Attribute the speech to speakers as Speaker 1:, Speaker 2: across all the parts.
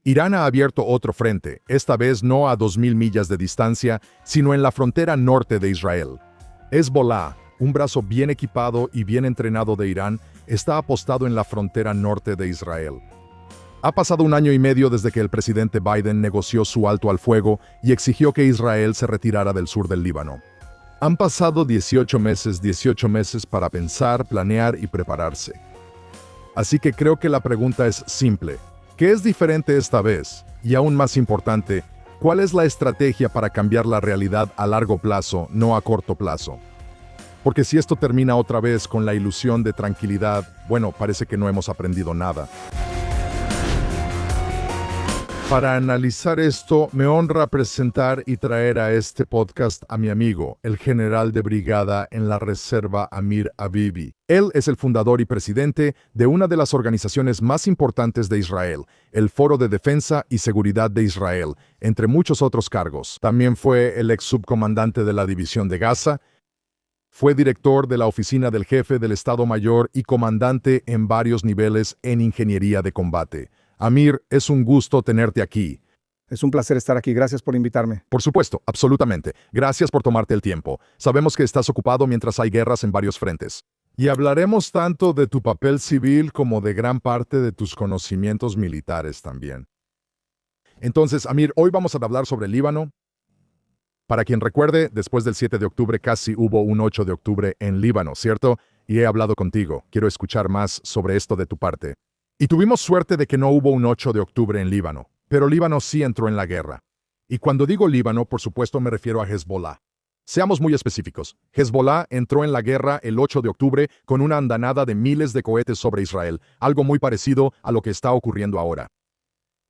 Speaker 1: Irán ha abierto otro frente, esta vez no a 2.000 millas de distancia, sino en la frontera norte de Israel. Hezbollah, un brazo bien equipado y bien entrenado de Irán, está apostado en la frontera norte de Israel. Ha pasado 1 año y medio desde que el presidente Biden negoció su alto al fuego y exigió que Israel se retirara del sur del Líbano. Han pasado 18 meses para pensar, planear y prepararse. Así que creo que la pregunta es simple. ¿Qué es diferente esta vez? Y aún más importante, ¿cuál es la estrategia para cambiar la realidad a largo plazo, no a corto plazo? Porque si esto termina otra vez con la ilusión de tranquilidad, bueno, parece que no hemos aprendido nada. Para analizar esto, me honra presentar y traer a este podcast a mi amigo, el general de brigada en la Reserva Amir Habibi. Él es el fundador y presidente de una de las organizaciones más importantes de Israel, el Foro de Defensa y Seguridad de Israel, entre muchos otros cargos. También fue el ex subcomandante de la División de Gaza, fue director de la Oficina del Jefe del Estado Mayor y comandante en varios niveles en ingeniería de combate. Amir, es un gusto tenerte aquí.
Speaker 2: Es un placer estar aquí. Gracias por invitarme.
Speaker 1: Por supuesto, absolutamente. Gracias por tomarte el tiempo. Sabemos que estás ocupado mientras hay guerras en varios frentes. Y hablaremos tanto de tu papel civil como de gran parte de tus conocimientos militares también. Entonces, Amir, hoy vamos a hablar sobre el Líbano. Para quien recuerde, después del 7 de octubre casi hubo un 8 de octubre en Líbano, ¿cierto? Y he hablado contigo. Quiero escuchar más sobre esto de tu parte. Y tuvimos suerte de que no hubo un 8 de octubre en Líbano, pero Líbano sí entró en la guerra. Y cuando digo Líbano, por supuesto me refiero a Hezbollah. Seamos muy específicos. Hezbollah entró en la guerra el 8 de octubre con una andanada de miles de cohetes sobre Israel, algo muy parecido a lo que está ocurriendo ahora.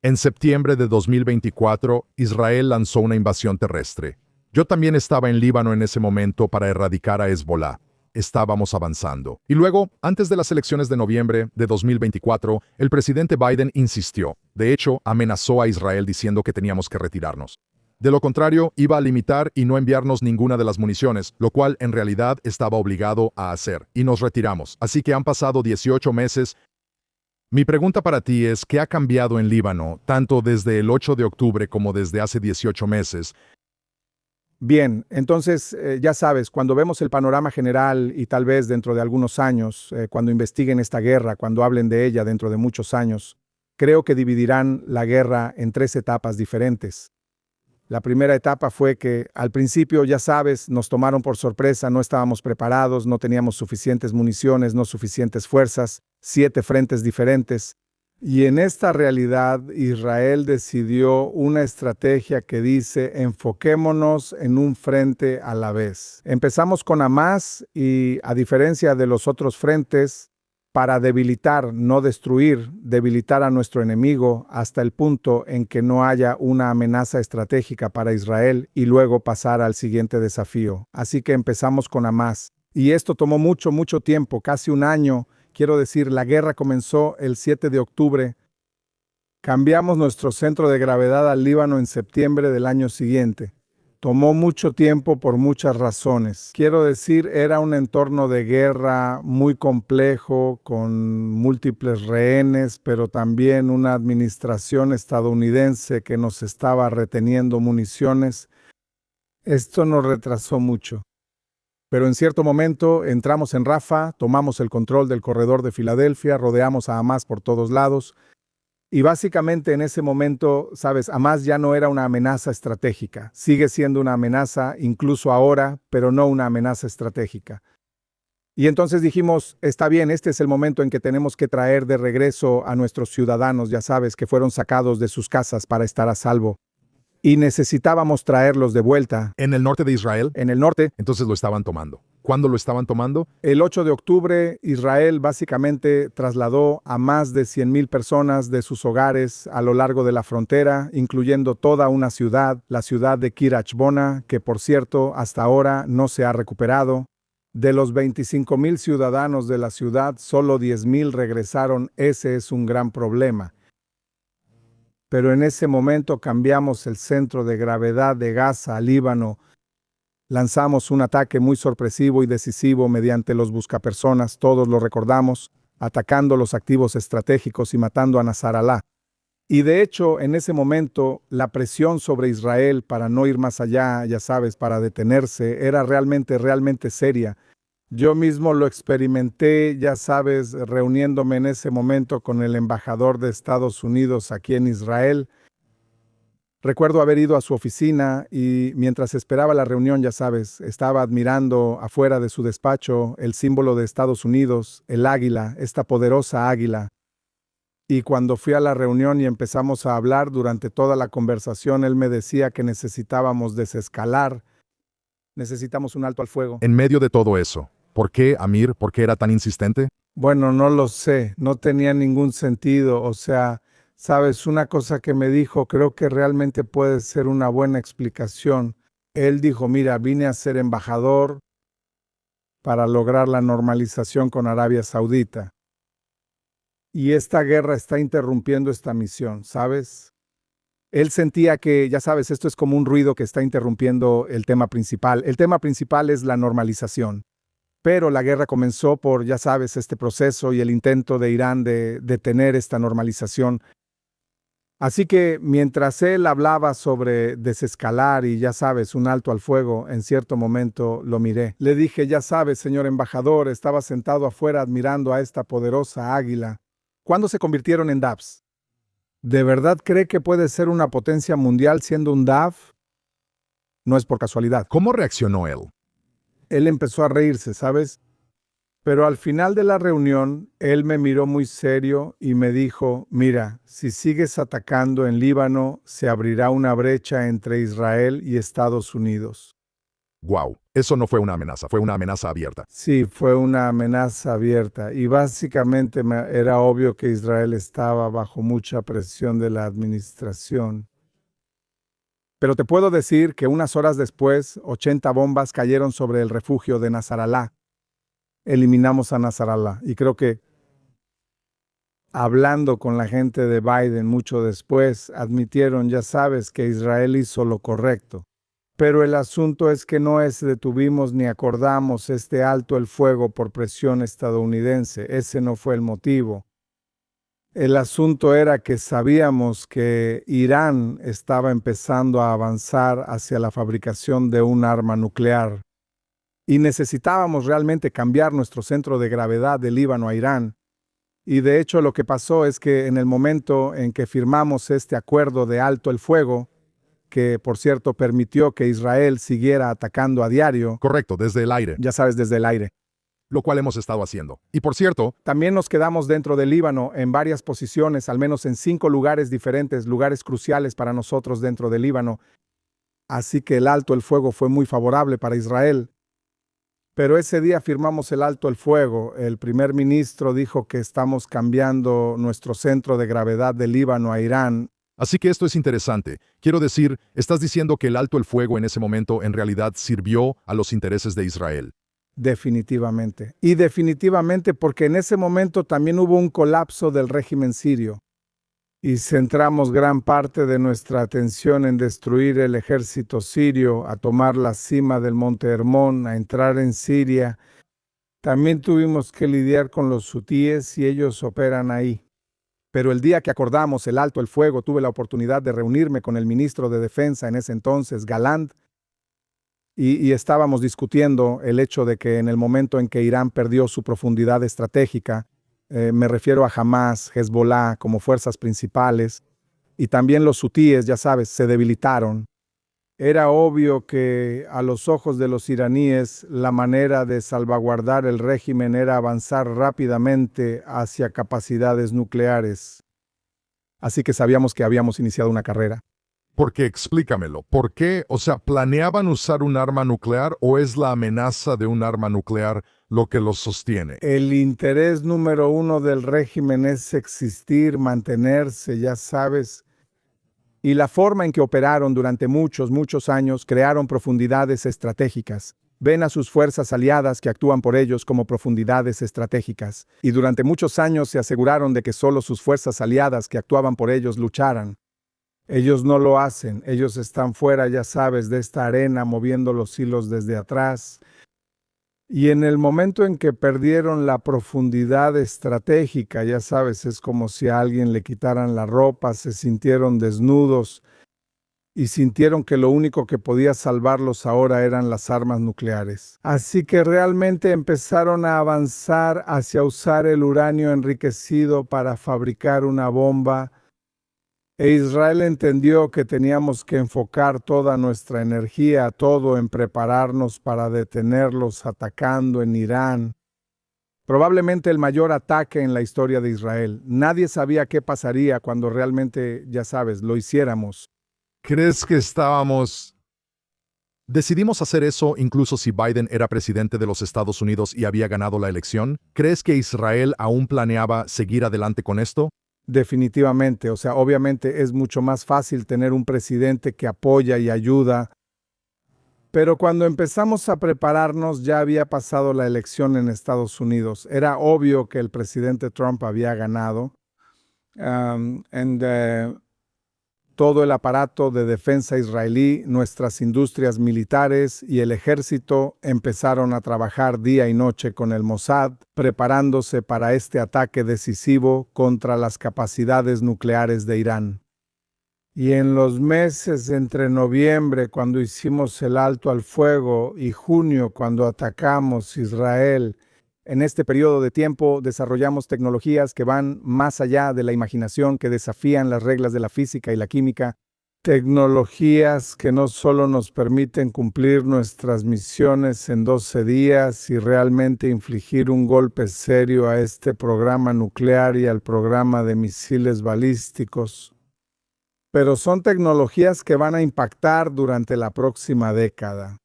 Speaker 1: En septiembre de 2024, Israel lanzó una invasión terrestre. Yo también estaba en Líbano en ese momento para erradicar a Hezbollah. Estábamos avanzando. Y luego, antes de las elecciones de noviembre de 2024, el presidente Biden insistió. De hecho, amenazó a Israel diciendo que teníamos que retirarnos. De lo contrario, iba a limitar y no enviarnos ninguna de las municiones, lo cual en realidad estaba obligado a hacer. Y nos retiramos. Así que han pasado 18 meses. Mi pregunta para ti es, ¿qué ha cambiado en Líbano, tanto desde el 8 de octubre como desde hace 18 meses?
Speaker 2: Bien, entonces ya sabes, cuando vemos el panorama general y tal vez dentro de algunos años, cuando investiguen esta guerra, cuando hablen de ella dentro de muchos años, creo que dividirán la guerra en 3 etapas diferentes. La primera etapa fue que al principio, ya sabes, nos tomaron por sorpresa, no estábamos preparados, no teníamos suficientes municiones, no suficientes fuerzas, 7 frentes diferentes. Y en esta realidad, Israel decidió una estrategia que dice, enfoquémonos en un frente a la vez. Empezamos con Hamás y, a diferencia de los otros frentes, para debilitar, no destruir, debilitar a nuestro enemigo hasta el punto en que no haya una amenaza estratégica para Israel y luego pasar al siguiente desafío. Así que empezamos con Hamás. Y esto tomó mucho tiempo, casi 1 año. Quiero decir, la guerra comenzó el 7 de octubre. Cambiamos nuestro centro de gravedad al Líbano en septiembre del año siguiente. Tomó mucho tiempo por muchas razones. Quiero decir, era un entorno de guerra muy complejo, con múltiples rehenes, pero también una administración estadounidense que nos estaba reteniendo municiones. Esto nos retrasó mucho. Pero en cierto momento entramos en Rafah, tomamos el control del corredor de Filadelfia, rodeamos a Hamás por todos lados. Y básicamente en ese momento, sabes, Hamás ya no era una amenaza estratégica. Sigue siendo una amenaza incluso ahora, pero no una amenaza estratégica. Y entonces dijimos, está bien, este es el momento en que tenemos que traer de regreso a nuestros ciudadanos, ya sabes, que fueron sacados de sus casas para estar a salvo. Y necesitábamos traerlos de vuelta.
Speaker 1: ¿En el norte de Israel?
Speaker 2: En el norte.
Speaker 1: Entonces lo estaban tomando. ¿Cuándo lo estaban tomando?
Speaker 2: El 8 de octubre, Israel básicamente trasladó a más de 100,000 personas de sus hogares a lo largo de la frontera, incluyendo toda una ciudad, la ciudad de Kiryat Shmona, que por cierto hasta ahora no se ha recuperado. De los 25,000 ciudadanos de la ciudad, solo 10,000 regresaron. Ese es un gran problema. Pero en ese momento cambiamos el centro de gravedad de Gaza a Líbano. Lanzamos un ataque muy sorpresivo y decisivo mediante los buscapersonas, todos lo recordamos, atacando los activos estratégicos y matando a Nasrallah. Y de hecho, en ese momento, la presión sobre Israel para no ir más allá, ya sabes, para detenerse, era realmente seria. Yo mismo lo experimenté, ya sabes, reuniéndome en ese momento con el embajador de Estados Unidos aquí en Israel. Recuerdo haber ido a su oficina y mientras esperaba la reunión, ya sabes, estaba admirando afuera de su despacho el símbolo de Estados Unidos, el águila, esta poderosa águila. Y cuando fui a la reunión y empezamos a hablar durante toda la conversación, él me decía que necesitábamos desescalar, necesitamos un alto al fuego.
Speaker 1: En medio de todo eso, ¿por qué, Amir, por qué era tan insistente?
Speaker 2: Bueno, no lo sé, no tenía ningún sentido, o sea, sabes, una cosa que me dijo, creo que realmente puede ser una buena explicación. Él dijo, mira, vine a ser embajador para lograr la normalización con Arabia Saudita. Y esta guerra está interrumpiendo esta misión, ¿sabes? Él sentía que, ya sabes, esto es como un ruido que está interrumpiendo el tema principal. El tema principal es la normalización. Pero la guerra comenzó por, ya sabes, este proceso y el intento de Irán de detener esta normalización. Así que mientras él hablaba sobre desescalar y, ya sabes, un alto al fuego, en cierto momento lo miré. Le dije, ya sabes, señor embajador, estaba sentado afuera admirando a esta poderosa águila. ¿Cuándo se convirtieron en DAFs? ¿De verdad cree que puede ser una potencia mundial siendo un DAF? No es por casualidad.
Speaker 1: ¿Cómo reaccionó él?
Speaker 2: Él empezó a reírse, ¿sabes? Pero al final de la reunión, él me miró muy serio y me dijo, mira, si sigues atacando en Líbano, se abrirá una brecha entre Israel y Estados Unidos.
Speaker 1: Wow, eso no fue una amenaza, fue una amenaza abierta.
Speaker 2: Sí, fue una amenaza abierta y básicamente era obvio que Israel estaba bajo mucha presión de la administración. Pero te puedo decir que unas horas después, 80 bombas cayeron sobre el refugio de Nasrallah. Eliminamos a Nasrallah y creo que hablando con la gente de Biden mucho después, admitieron, ya sabes, que Israel hizo lo correcto. Pero el asunto es que no detuvimos ni acordamos este alto el fuego por presión estadounidense. Ese no fue el motivo. El asunto era que sabíamos que Irán estaba empezando a avanzar hacia la fabricación de un arma nuclear. Y necesitábamos realmente cambiar nuestro centro de gravedad de Líbano a Irán. Y de hecho lo que pasó es que en el momento en que firmamos este acuerdo de alto el fuego, que por cierto permitió que Israel siguiera atacando a diario.
Speaker 1: Correcto, desde el aire.
Speaker 2: Ya sabes, desde el aire.
Speaker 1: Lo cual hemos estado haciendo. Y por cierto,
Speaker 2: también nos quedamos dentro del Líbano en varias posiciones, al menos en 5 lugares diferentes, lugares cruciales para nosotros dentro del Líbano. Así que el alto el fuego fue muy favorable para Israel. Pero ese día firmamos el alto el fuego. El primer ministro dijo que estamos cambiando nuestro centro de gravedad del Líbano a Irán.
Speaker 1: Así que esto es interesante. Quiero decir, estás diciendo que el alto el fuego en ese momento en realidad sirvió a los intereses de Israel.
Speaker 2: Definitivamente. Y definitivamente porque en ese momento también hubo un colapso del régimen sirio. Y centramos gran parte de nuestra atención en destruir el ejército sirio, a tomar la cima del Monte Hermón, a entrar en Siria. También tuvimos que lidiar con los hutíes y ellos operan ahí. Pero el día que acordamos el alto el fuego, tuve la oportunidad de reunirme con el ministro de Defensa en ese entonces, Galland, y estábamos discutiendo el hecho de que en el momento en que Irán perdió su profundidad estratégica, me refiero a Hamas, Hezbollah como fuerzas principales, y también los hutíes, ya sabes, se debilitaron. Era obvio que a los ojos de los iraníes la manera de salvaguardar el régimen era avanzar rápidamente hacia capacidades nucleares. Así que sabíamos que habíamos iniciado una carrera.
Speaker 1: ¿Por qué? Explícamelo. ¿Por qué? O sea, ¿planeaban usar un arma nuclear o es la amenaza de un arma nuclear lo que los sostiene?
Speaker 2: El interés número 1 del régimen es existir, mantenerse, ya sabes. Y la forma en que operaron durante muchos años crearon profundidades estratégicas. Ven a sus fuerzas aliadas que actúan por ellos como profundidades estratégicas. Y durante muchos años se aseguraron de que solo sus fuerzas aliadas que actuaban por ellos lucharan. Ellos no lo hacen. Ellos están fuera, ya sabes, de esta arena moviendo los hilos desde atrás. Y en el momento en que perdieron la profundidad estratégica, ya sabes, es como si a alguien le quitaran la ropa, se sintieron desnudos y sintieron que lo único que podía salvarlos ahora eran las armas nucleares. Así que realmente empezaron a avanzar hacia usar el uranio enriquecido para fabricar una bomba. E Israel entendió que teníamos que enfocar toda nuestra energía, todo en prepararnos para detenerlos atacando en Irán. Probablemente el mayor ataque en la historia de Israel. Nadie sabía qué pasaría cuando realmente, ya sabes, lo hiciéramos.
Speaker 1: ¿Crees que decidimos hacer eso incluso si Biden era presidente de los Estados Unidos y había ganado la elección? ¿Crees que Israel aún planeaba seguir adelante con esto?
Speaker 2: Definitivamente, o sea, obviamente es mucho más fácil tener un presidente que apoya y ayuda, pero cuando empezamos a prepararnos ya había pasado la elección en Estados Unidos. Era obvio que el presidente Trump había ganado. Todo el aparato de defensa israelí, nuestras industrias militares y el ejército empezaron a trabajar día y noche con el Mossad, preparándose para este ataque decisivo contra las capacidades nucleares de Irán. Y en los meses entre noviembre, cuando hicimos el alto al fuego, y junio, cuando atacamos Israel, en este periodo de tiempo desarrollamos tecnologías que van más allá de la imaginación, que desafían las reglas de la física y la química, tecnologías que no solo nos permiten cumplir nuestras misiones en 12 días y realmente infligir un golpe serio a este programa nuclear y al programa de misiles balísticos, pero son tecnologías que van a impactar durante la próxima década.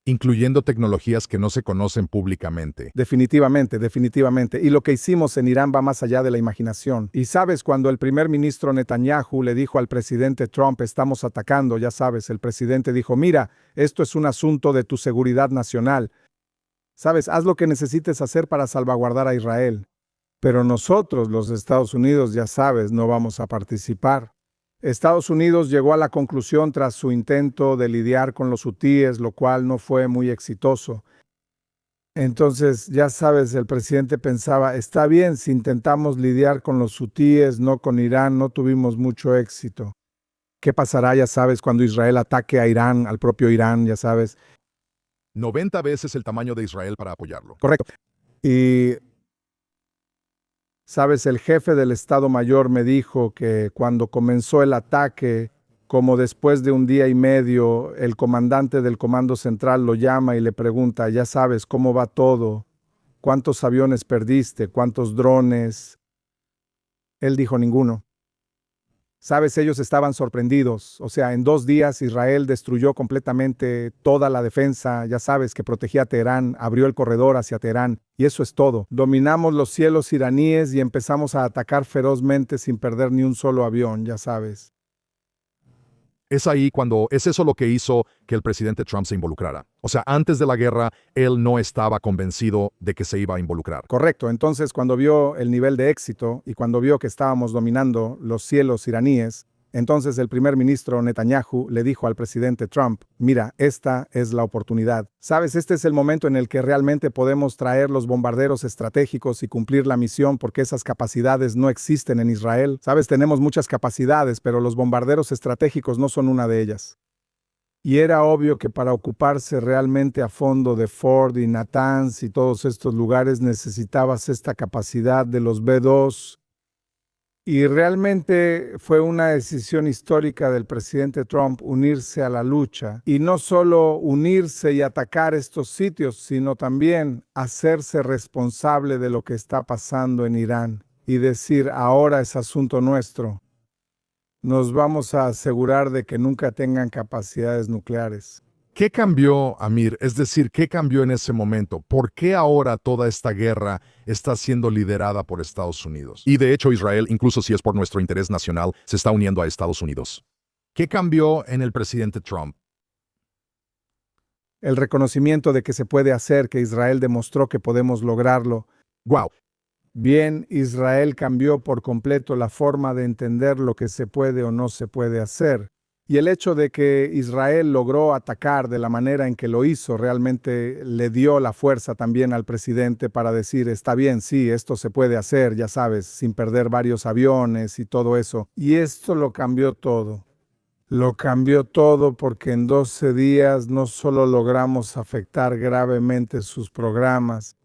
Speaker 1: Incluyendo tecnologías que no se conocen públicamente.
Speaker 2: Definitivamente, definitivamente. Y lo que hicimos en Irán va más allá de la imaginación. Y sabes, cuando el primer ministro Netanyahu le dijo al presidente Trump, estamos atacando, ya sabes, el presidente dijo, mira, esto es un asunto de tu seguridad nacional. Sabes, haz lo que necesites hacer para salvaguardar a Israel. Pero nosotros, los Estados Unidos, ya sabes, no vamos a participar. Estados Unidos llegó a la conclusión tras su intento de lidiar con los hutíes, lo cual no fue muy exitoso. Entonces, ya sabes, el presidente pensaba, está bien, si intentamos lidiar con los hutíes, no con Irán, no tuvimos mucho éxito. ¿Qué pasará, ya sabes, cuando Israel ataque a Irán, al propio Irán, ya sabes?
Speaker 1: 90 veces el tamaño de Israel para apoyarlo.
Speaker 2: Correcto. Y sabes, el jefe del Estado Mayor me dijo que cuando comenzó el ataque, como después de un día y medio, el comandante del Comando Central lo llama y le pregunta, ya sabes, ¿cómo va todo? ¿Cuántos aviones perdiste? ¿Cuántos drones? Él dijo ninguno. Sabes, ellos estaban sorprendidos. O sea, en 2 días Israel destruyó completamente toda la defensa, ya sabes, que protegía a Teherán, abrió el corredor hacia Teherán, y eso es todo. Dominamos los cielos iraníes y empezamos a atacar ferozmente sin perder ni un solo avión, ya sabes.
Speaker 1: Es eso lo que hizo que el presidente Trump se involucrara. O sea, antes de la guerra, él no estaba convencido de que se iba a involucrar.
Speaker 2: Correcto. Entonces, cuando vio el nivel de éxito y cuando vio que estábamos dominando los cielos iraníes, entonces el primer ministro Netanyahu le dijo al presidente Trump, mira, esta es la oportunidad. Sabes, este es el momento en el que realmente podemos traer los bombarderos estratégicos y cumplir la misión porque esas capacidades no existen en Israel. Sabes, tenemos muchas capacidades, pero los bombarderos estratégicos no son una de ellas. Y era obvio que para ocuparse realmente a fondo de Ford y Natanz y todos estos lugares necesitabas esta capacidad de los B-2. Y realmente fue una decisión histórica del presidente Trump unirse a la lucha. Y no solo unirse y atacar estos sitios, sino también hacerse responsable de lo que está pasando en Irán. Y decir, ahora es asunto nuestro. Nos vamos a asegurar de que nunca tengan capacidades nucleares.
Speaker 1: ¿Qué cambió, Amir? Es decir, ¿qué cambió en ese momento? ¿Por qué ahora toda esta guerra está siendo liderada por Estados Unidos? Y de hecho Israel, incluso si es por nuestro interés nacional, se está uniendo a Estados Unidos. ¿Qué cambió en el presidente Trump?
Speaker 2: El reconocimiento de que se puede hacer, que Israel demostró que podemos lograrlo.
Speaker 1: ¡Guau!
Speaker 2: Bien, Israel cambió por completo la forma de entender lo que se puede o no se puede hacer. Y el hecho de que Israel logró atacar de la manera en que lo hizo realmente le dio la fuerza también al presidente para decir, está bien, sí, esto se puede hacer, ya sabes, sin perder varios aviones y todo eso. Y esto lo cambió todo. Lo cambió todo porque en 12 días no solo logramos afectar gravemente sus programas,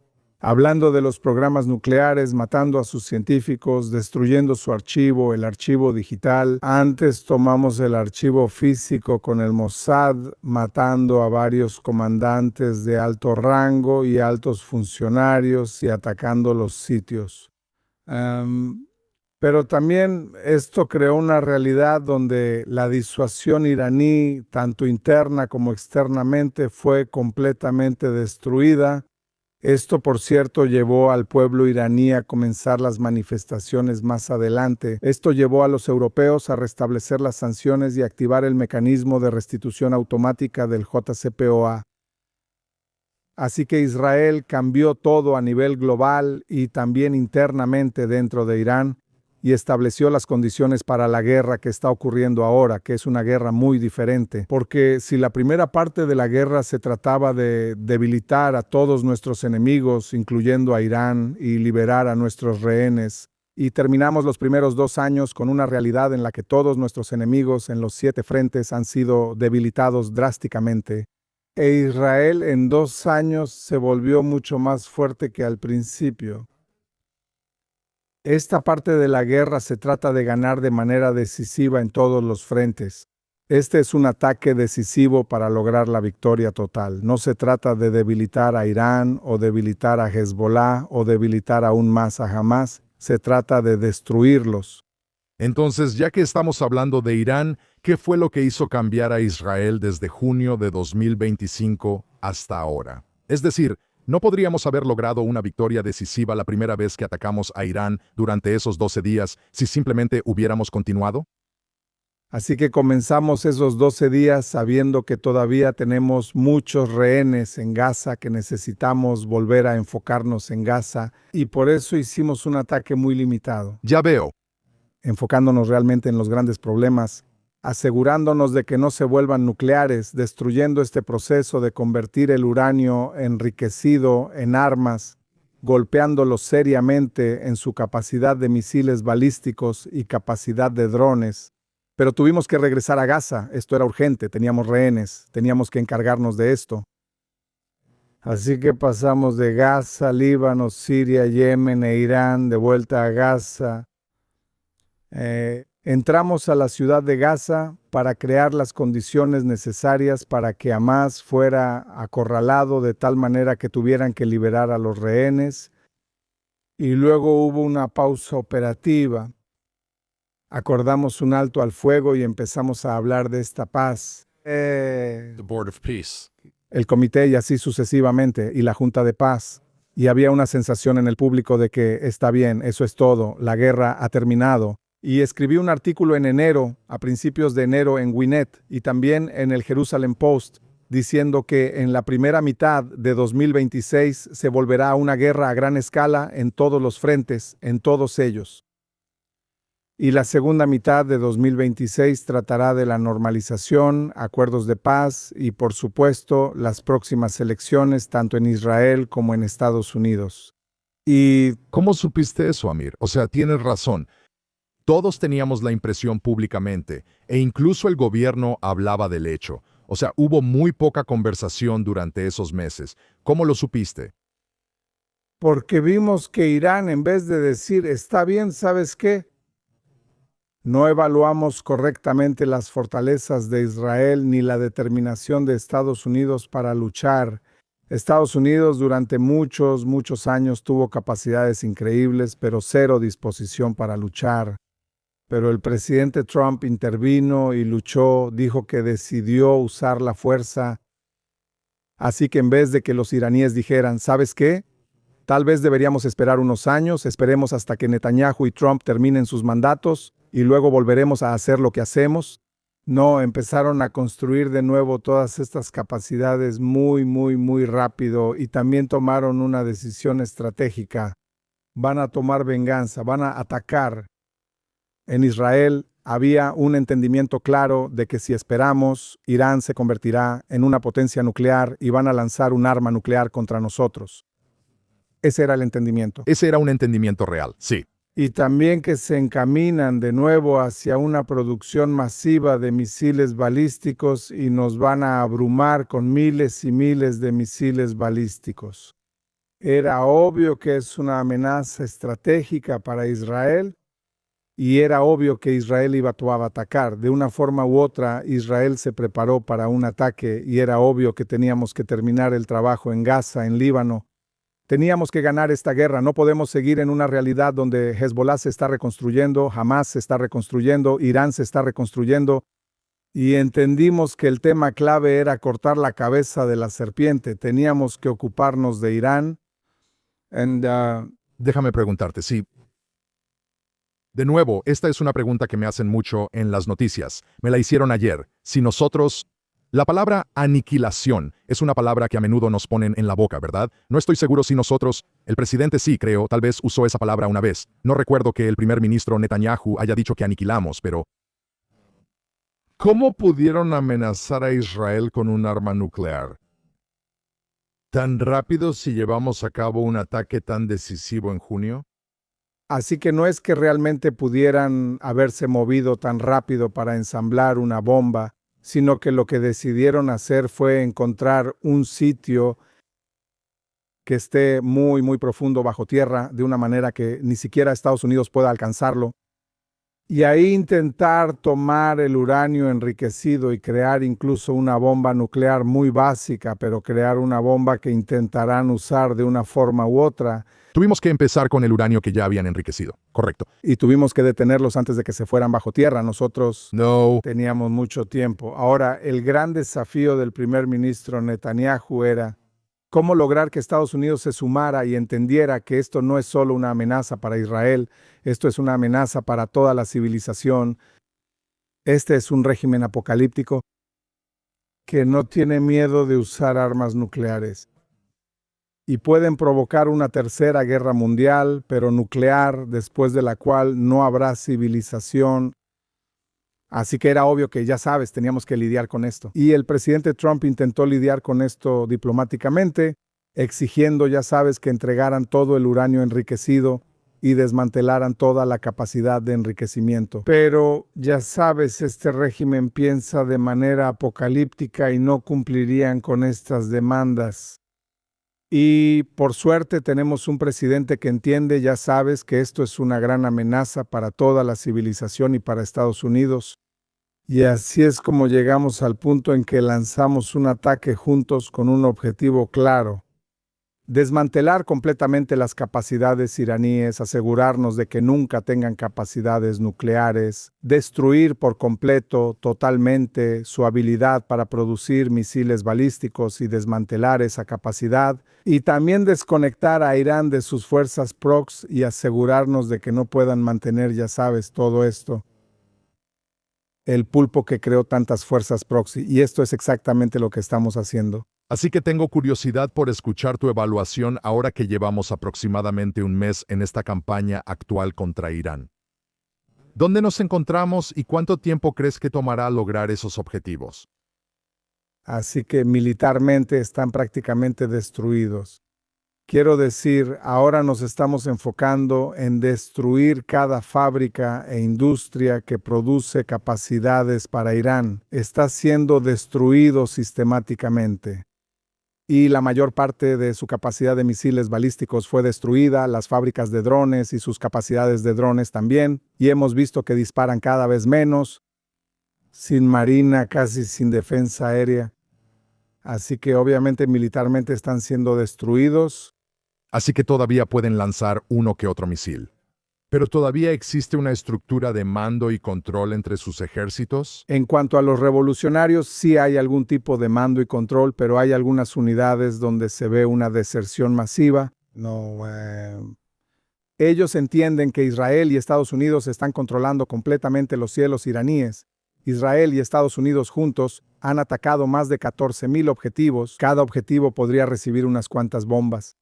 Speaker 2: hablando de los programas nucleares, matando a sus científicos, destruyendo su archivo, el archivo digital. Antes tomamos el archivo físico con el Mossad, matando a varios comandantes de alto rango y altos funcionarios y atacando los sitios. Pero también esto creó una realidad donde la disuasión iraní, tanto interna como externamente, fue completamente destruida. Esto, por cierto, llevó al pueblo iraní a comenzar las manifestaciones más adelante. Esto llevó a los europeos a restablecer las sanciones y activar el mecanismo de restitución automática del JCPOA. Así que Israel cambió todo a nivel global y también internamente dentro de Irán y estableció las condiciones para la guerra que está ocurriendo ahora, que es una guerra muy diferente. Porque si la primera parte de la guerra se trataba de debilitar a todos nuestros enemigos, incluyendo a Irán, y liberar a nuestros rehenes, y terminamos los primeros 2 años con una realidad en la que todos nuestros enemigos en los 7 frentes han sido debilitados drásticamente, e Israel en 2 años se volvió mucho más fuerte que al principio. Esta parte de la guerra se trata de ganar de manera decisiva en todos los frentes. Este es un ataque decisivo para lograr la victoria total. No se trata de debilitar a Irán o debilitar a Hezbollah o debilitar aún más a Hamás. Se trata de destruirlos.
Speaker 1: Entonces, ya que estamos hablando de Irán, ¿qué fue lo que hizo cambiar a Israel desde junio de 2025 hasta ahora? Es decir, ¿no podríamos haber logrado una victoria decisiva la primera vez que atacamos a Irán durante esos 12 días si simplemente hubiéramos continuado?
Speaker 2: Así que comenzamos esos 12 días sabiendo que todavía tenemos muchos rehenes en Gaza, que necesitamos volver a enfocarnos en Gaza, y por eso hicimos un ataque muy limitado.
Speaker 1: Ya veo.
Speaker 2: Enfocándonos realmente en los grandes problemas, asegurándonos de que no se vuelvan nucleares, destruyendo este proceso de convertir el uranio enriquecido en armas, golpeándolo seriamente en su capacidad de misiles balísticos y capacidad de drones. Pero tuvimos que regresar a Gaza, esto era urgente, teníamos rehenes, teníamos que encargarnos de esto. Así que pasamos de Gaza, Líbano, Siria, Yemen e Irán, de vuelta a Gaza. Entramos a la ciudad de Gaza para crear las condiciones necesarias para que Hamás fuera acorralado de tal manera que tuvieran que liberar a los rehenes. Y luego hubo una pausa operativa. Acordamos un alto al fuego y empezamos a hablar de esta paz.
Speaker 3: The Board of Peace.
Speaker 2: El comité y así sucesivamente, y la Junta de Paz. Y había una sensación en el público de que está bien, eso es todo, la guerra ha terminado. Y escribí un artículo en enero, a principios de enero en Gwinnett y también en el Jerusalem Post, diciendo que en la primera mitad de 2026 se volverá a una guerra a gran escala en todos los frentes, en todos ellos. Y la segunda mitad de 2026 tratará de la normalización, acuerdos de paz y, por supuesto, las próximas elecciones tanto en Israel como en Estados Unidos.
Speaker 1: ¿Y cómo supiste eso, Amir? O sea, tienes razón. Todos teníamos la impresión públicamente, e incluso el gobierno hablaba del hecho. O sea, hubo muy poca conversación durante esos meses. ¿Cómo lo supiste?
Speaker 2: Porque vimos que Irán, en vez de decir, está bien, ¿sabes qué? No evaluamos correctamente las fortalezas de Israel ni la determinación de Estados Unidos para luchar. Estados Unidos durante muchos años tuvo capacidades increíbles, pero cero disposición para luchar. Pero el presidente Trump intervino y luchó, dijo que decidió usar la fuerza. Así que en vez de que los iraníes dijeran, ¿sabes qué? Tal vez deberíamos esperar unos años, esperemos hasta que Netanyahu y Trump terminen sus mandatos y luego volveremos a hacer lo que hacemos. No, empezaron a construir de nuevo todas estas capacidades muy rápido y también tomaron una decisión estratégica. Van a tomar venganza, van a atacar. En Israel Había un entendimiento claro de que si esperamos, Irán se convertirá en una potencia nuclear y van a lanzar un arma nuclear contra nosotros. Ese era el entendimiento.
Speaker 1: Ese era un entendimiento real, sí.
Speaker 2: Y también que se encaminan de nuevo hacia una producción masiva de misiles balísticos y nos van a abrumar con miles y miles de misiles balísticos. Era obvio que es una amenaza estratégica para Israel y era obvio que Israel iba a atacar. De una forma u otra, Israel se preparó para un ataque y era obvio que teníamos que terminar el trabajo en Gaza, en Líbano. Teníamos que ganar esta guerra. No podemos seguir en una realidad donde Hezbollah se está reconstruyendo, Hamas se está reconstruyendo, Irán se está reconstruyendo. Y entendimos que el tema clave era cortar la cabeza de la serpiente. Teníamos que ocuparnos de Irán.
Speaker 1: Déjame preguntarte, sí. De nuevo, esta es una pregunta que me hacen mucho en las noticias. Me la hicieron ayer. Si nosotros... La palabra aniquilación es una palabra que a menudo nos ponen en la boca, ¿verdad? No estoy seguro si nosotros... El presidente sí, creo, tal vez usó esa palabra una vez. No recuerdo que el primer ministro Netanyahu haya dicho que aniquilamos, pero... ¿Cómo pudieron amenazar a Israel con un arma nuclear? ¿Tan rápido si llevamos a cabo un ataque tan decisivo en junio?
Speaker 2: Así que no es que realmente pudieran haberse movido tan rápido para ensamblar una bomba, sino que lo que decidieron hacer fue encontrar un sitio que esté muy, muy profundo bajo tierra, de una manera que ni siquiera Estados Unidos pueda alcanzarlo, y ahí intentar tomar el uranio enriquecido y crear incluso una bomba nuclear muy básica, pero crear una bomba que intentarán usar de una forma u otra.
Speaker 1: Tuvimos que empezar con el uranio que ya habían enriquecido, correcto.
Speaker 2: Y tuvimos que detenerlos antes de que se fueran bajo tierra. Nosotros
Speaker 1: No.
Speaker 2: teníamos mucho tiempo. Ahora, el gran desafío del primer ministro Netanyahu era cómo lograr que Estados Unidos se sumara y entendiera que esto no es solo una amenaza para Israel, esto es una amenaza para toda la civilización. Este es un régimen apocalíptico que no tiene miedo de usar armas nucleares. Y pueden provocar una tercera guerra mundial, pero nuclear, después de la cual no habrá civilización. Así que era obvio que, ya sabes, teníamos que lidiar con esto. Y el presidente Trump intentó lidiar con esto diplomáticamente, exigiendo, ya sabes, que entregaran todo el uranio enriquecido y desmantelaran toda la capacidad de enriquecimiento. Pero, ya sabes, este régimen piensa de manera apocalíptica y no cumplirían con estas demandas. Y por suerte tenemos un presidente que entiende, ya sabes, que esto es una gran amenaza para toda la civilización y para Estados Unidos. Y así es como llegamos al punto en que lanzamos un ataque juntos con un objetivo claro. Desmantelar completamente las capacidades iraníes, asegurarnos de que nunca tengan capacidades nucleares, destruir por completo, totalmente, su habilidad para producir misiles balísticos y desmantelar esa capacidad, y también desconectar a Irán de sus fuerzas prox y asegurarnos de que no puedan mantener, ya sabes, todo esto. El pulpo que creó tantas fuerzas proxy, y esto es exactamente lo que estamos haciendo.
Speaker 1: Así que tengo curiosidad por escuchar tu evaluación ahora que llevamos aproximadamente un mes en esta campaña actual contra Irán. ¿Dónde nos encontramos y cuánto tiempo crees que tomará lograr esos objetivos?
Speaker 2: Así que militarmente están prácticamente destruidos. Quiero decir, ahora nos estamos enfocando en destruir cada fábrica e industria que produce capacidades para Irán. Está siendo destruido sistemáticamente. Y la mayor parte de su capacidad de misiles balísticos fue destruida, las fábricas de drones y sus capacidades de drones también, y hemos visto que disparan cada vez menos, sin marina, casi sin defensa aérea. Así que obviamente militarmente están siendo destruidos.
Speaker 1: Así que todavía pueden lanzar uno que otro misil. ¿Pero todavía existe una estructura de mando y control entre sus ejércitos?
Speaker 2: En cuanto a los revolucionarios, sí hay algún tipo de mando y control, pero hay algunas unidades donde se ve una deserción masiva. Ellos entienden que Israel y Estados Unidos están controlando completamente los cielos iraníes. Israel y Estados Unidos juntos han atacado más de 14,000 objetivos. Cada objetivo podría recibir unas cuantas bombas.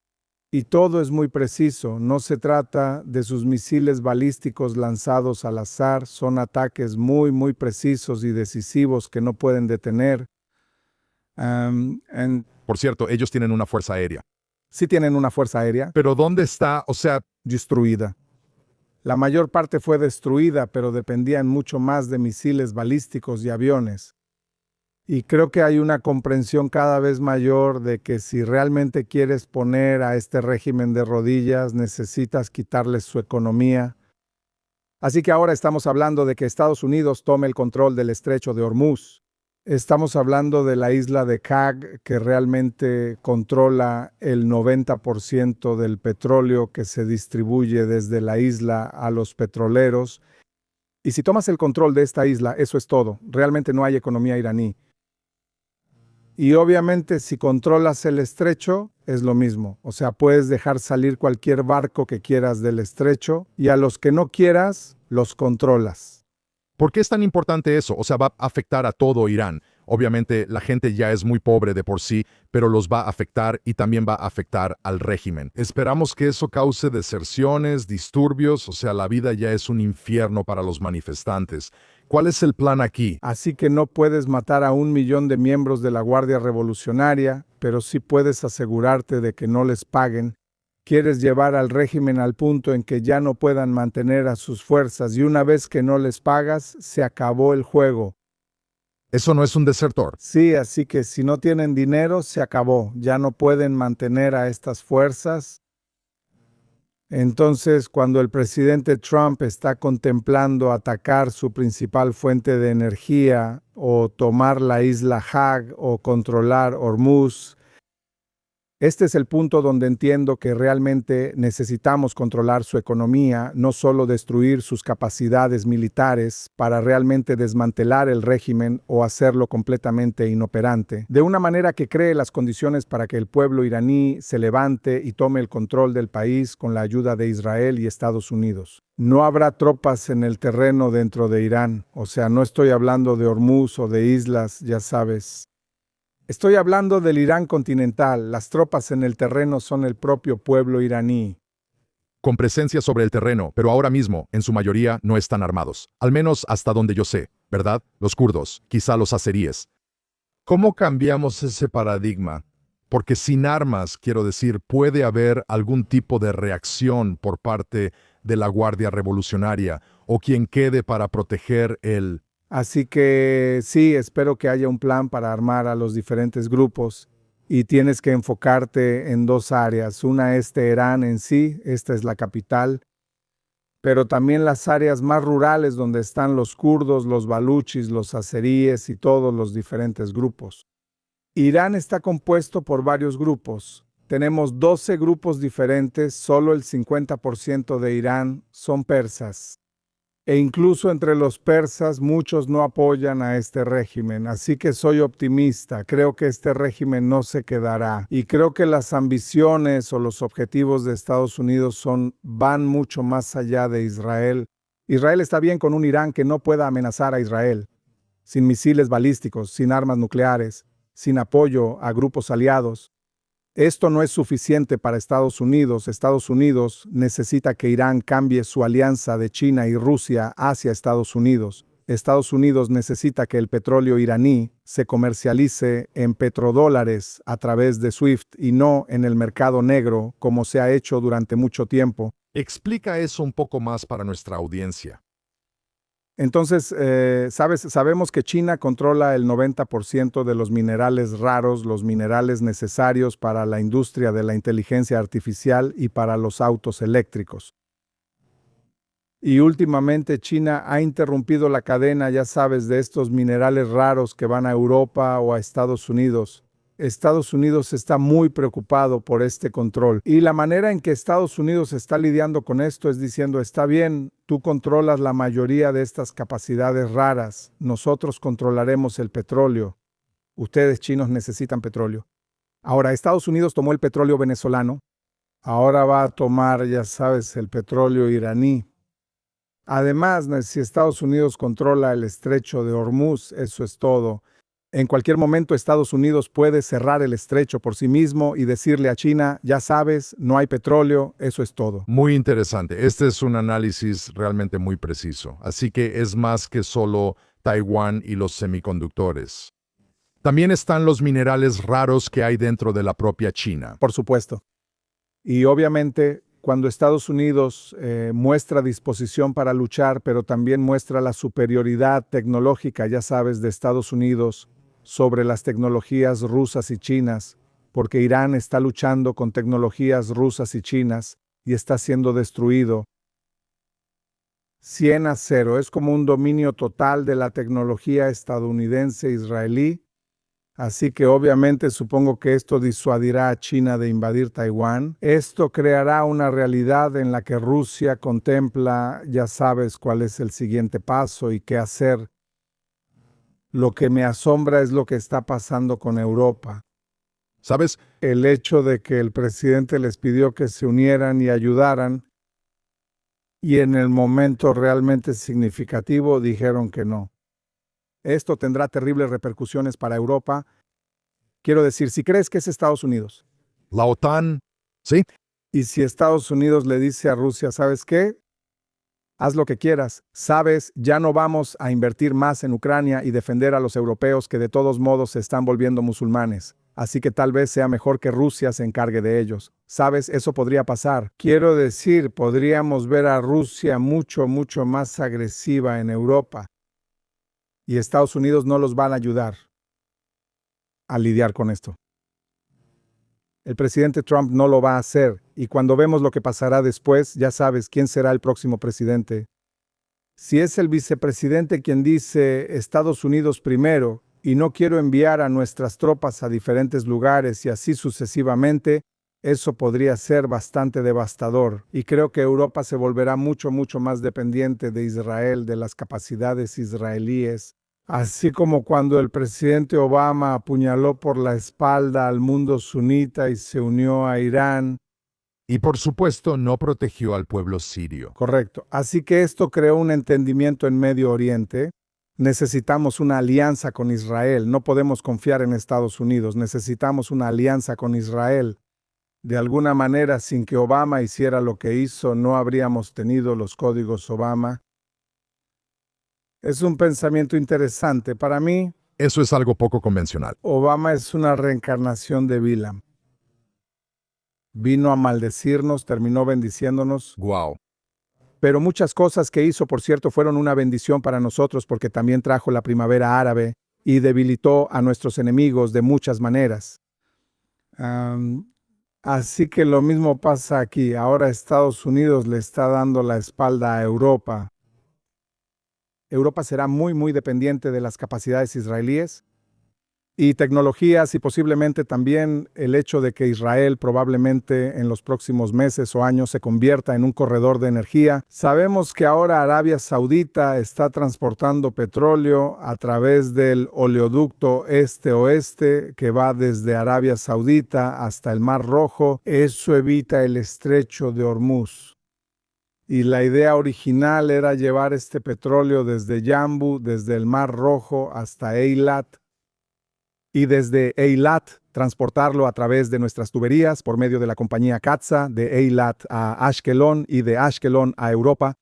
Speaker 2: Y todo es muy preciso, no se trata de sus misiles balísticos lanzados al azar, son ataques muy precisos y decisivos que no pueden detener.
Speaker 1: Por cierto, ellos tienen una fuerza aérea.
Speaker 2: Sí tienen una fuerza aérea
Speaker 1: Pero ¿dónde está? O sea,
Speaker 2: destruida. La mayor parte fue destruida, pero dependían mucho más de misiles balísticos y aviones. Y creo que hay una comprensión cada vez mayor de que si realmente quieres poner a este régimen de rodillas, necesitas quitarles su economía. Así que ahora estamos hablando de que Estados Unidos tome el control del estrecho de Hormuz. Estamos hablando de la isla de Kag, que realmente controla el 90% del petróleo que se distribuye desde la isla a los petroleros. Y si tomas el control de esta isla, eso es todo. Realmente no hay economía iraní. Y obviamente si controlas el estrecho, es lo mismo. O sea, puedes dejar salir cualquier barco que quieras del estrecho y a los que no quieras, los controlas.
Speaker 1: ¿por qué es tan importante eso? O sea, va a afectar a todo Irán. Obviamente la gente ya es muy pobre de por sí, pero los va a afectar y también va a afectar al régimen. Esperamos que eso cause deserciones, disturbios, o sea, la vida ya es un infierno para los manifestantes. ¿Cuál es el plan aquí?
Speaker 2: Así que no puedes matar a 1 millón de miembros de la Guardia Revolucionaria, pero sí puedes asegurarte de que no les paguen. Quieres llevar al régimen al punto en que ya no puedan mantener a sus fuerzas y una vez que no les pagas, se acabó el juego.
Speaker 1: Eso no es un desertor.
Speaker 2: Sí, así que si no tienen dinero, se acabó. Ya no pueden mantener a estas fuerzas. Entonces, cuando el presidente Trump está contemplando atacar su principal fuente de energía o tomar la isla Hag o controlar Hormuz, este es el punto donde entiendo que realmente necesitamos controlar su economía, no solo destruir sus capacidades militares para realmente desmantelar el régimen o hacerlo completamente inoperante, de una manera que cree las condiciones para que el pueblo iraní se levante y tome el control del país con la ayuda de Israel y Estados Unidos. No habrá tropas en el terreno dentro de Irán, o sea, no estoy hablando de Hormuz o de islas, ya sabes. Estoy hablando del Irán continental. Las tropas en el terreno son el propio pueblo iraní.
Speaker 1: Con presencia sobre el terreno, pero ahora mismo, en su mayoría, no están armados. Al menos hasta donde yo sé, ¿verdad? Los kurdos, quizá los azeríes. ¿Cómo cambiamos ese paradigma? Porque sin armas, quiero decir, puede haber algún tipo de reacción por parte de la Guardia Revolucionaria o quien quede para proteger el...
Speaker 2: Así que sí, espero que haya un plan para armar a los diferentes grupos y tienes que enfocarte en dos áreas. Una es Teherán en sí, esta es la capital, pero también las áreas más rurales donde están los kurdos, los baluchis, los azeríes y todos los diferentes grupos. Irán está compuesto por varios grupos. Tenemos 12 grupos diferentes, solo el 50% de Irán son persas. E incluso entre los persas muchos no apoyan a este régimen, así que soy optimista, creo que este régimen no se quedará. Y creo que las ambiciones o los objetivos de Estados Unidos van mucho más allá de Israel. Israel está bien con un Irán que no pueda amenazar a Israel, sin misiles balísticos, sin armas nucleares, sin apoyo a grupos aliados. Esto no es suficiente para Estados Unidos. Estados Unidos necesita que Irán cambie su alianza de China y Rusia hacia Estados Unidos. Estados Unidos necesita que el petróleo iraní se comercialice en petrodólares a través de SWIFT y no en el mercado negro, como se ha hecho durante mucho tiempo.
Speaker 1: Explica eso un poco más para nuestra audiencia.
Speaker 2: Entonces, sabemos que China controla el 90% de los minerales raros, los minerales necesarios para la industria de la inteligencia artificial y para los autos eléctricos. Y últimamente China ha interrumpido la cadena, ya sabes, de estos minerales raros que van a Europa o a Estados Unidos. Estados Unidos está muy preocupado por este control. Y la manera en que Estados Unidos está lidiando con esto es diciendo, está bien, tú controlas la mayoría de estas capacidades raras, nosotros controlaremos el petróleo. Ustedes chinos necesitan petróleo. Ahora, Estados Unidos tomó el petróleo venezolano, ahora va a tomar, ya sabes, el petróleo iraní. Además, si Estados Unidos controla el estrecho de Hormuz, eso es todo. En cualquier momento Estados Unidos puede cerrar el estrecho por sí mismo y decirle a China, ya sabes, no hay petróleo, eso es todo.
Speaker 1: Muy interesante. Este es un análisis realmente muy preciso. Así que es más que solo Taiwán y los semiconductores. También están los minerales raros que hay dentro de la propia China.
Speaker 2: Por supuesto. Y obviamente, cuando Estados Unidos muestra disposición para luchar, pero también muestra la superioridad tecnológica, ya sabes, de Estados Unidos sobre las tecnologías rusas y chinas, porque Irán está luchando con tecnologías rusas y chinas y está siendo destruido. 100-0, es como un dominio total de la tecnología estadounidense-israelí. Así que obviamente supongo que esto disuadirá a China de invadir Taiwán. Esto creará una realidad en la que Rusia contempla, ya sabes cuál es el siguiente paso y qué hacer. Lo que me asombra es lo que está pasando con Europa.
Speaker 1: ¿Sabes?
Speaker 2: El hecho de que el presidente les pidió que se unieran y ayudaran, y en el momento realmente significativo dijeron que no. Esto tendrá terribles repercusiones para Europa. Quiero decir, si crees que es Estados Unidos,
Speaker 1: La OTAN, ¿sí?
Speaker 2: y si Estados Unidos le dice a Rusia, ¿sabes qué? Haz lo que quieras. Sabes, ya no vamos a invertir más en Ucrania y defender a los europeos que de todos modos se están volviendo musulmanes. Así que tal vez sea mejor que Rusia se encargue de ellos. Sabes, eso podría pasar. Quiero decir, podríamos ver a Rusia mucho más agresiva en Europa. Y Estados Unidos no los van a ayudar a lidiar con esto. El presidente Trump no lo va a hacer, y cuando vemos lo que pasará después, ya sabes quién será el próximo presidente. Si es el vicepresidente quien dice Estados Unidos primero, y no quiero enviar a nuestras tropas a diferentes lugares y así sucesivamente, eso podría ser bastante devastador, y creo que Europa se volverá mucho más dependiente de Israel, de las capacidades israelíes. Así como cuando el presidente Obama apuñaló por la espalda al mundo sunita y se unió a Irán.
Speaker 1: Y por supuesto no protegió al pueblo sirio.
Speaker 2: Correcto. Así que esto creó un entendimiento en Medio Oriente. Necesitamos una alianza con Israel. No podemos confiar en Estados Unidos. Necesitamos una alianza con Israel. De alguna manera, sin que Obama hiciera lo que hizo, no habríamos tenido los códigos Obama. Es un pensamiento interesante. Para mí,
Speaker 1: Eso es algo poco convencional.
Speaker 2: Obama es una reencarnación de Bilam. Vino a maldecirnos, terminó bendiciéndonos.
Speaker 1: Wow.
Speaker 2: Pero muchas cosas que hizo, por cierto, fueron una bendición para nosotros porque también trajo la primavera árabe y debilitó a nuestros enemigos de muchas maneras. Así que lo mismo pasa aquí. Ahora Estados Unidos le está dando la espalda a Europa. Europa será muy dependiente de las capacidades israelíes y tecnologías y posiblemente también el hecho de que Israel probablemente en los próximos meses o años se convierta en un corredor de energía. Sabemos que ahora Arabia Saudita está transportando petróleo a través del oleoducto este-oeste que va desde Arabia Saudita hasta el Mar Rojo. Eso evita el estrecho de Hormuz. Y la idea original era llevar este petróleo desde Yanbu, desde el Mar Rojo hasta Eilat, y desde Eilat transportarlo a través de nuestras tuberías por medio de la compañía Katsa, de Eilat a Ashkelon y de Ashkelon a Europa.